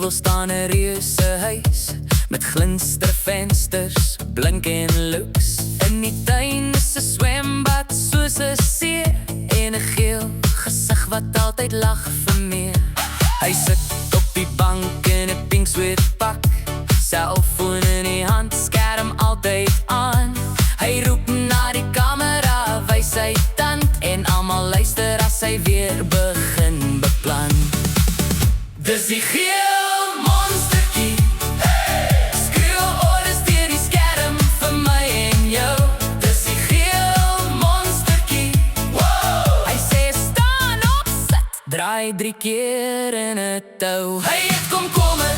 heuwel staan 'n reuse huis met glinstervensters, blink en luks. In die tuin is 'n swembad soos 'n see en 'n geel gesig wat altyd lag vir meer. Hy sit op die bank in 'n pink sweat pak, selfoon in die hand, skerm altyd aan. Hy roep na die kamera, wys sy tand en almal luister as hy weer begin beplan. Dis die geel monstertjie, skreeu orders deur die skerm vir my en jou. Dis die geel monstertjie, hy sê staan op, sit, draai 3 keer in 'n tou. Hy het komkommer,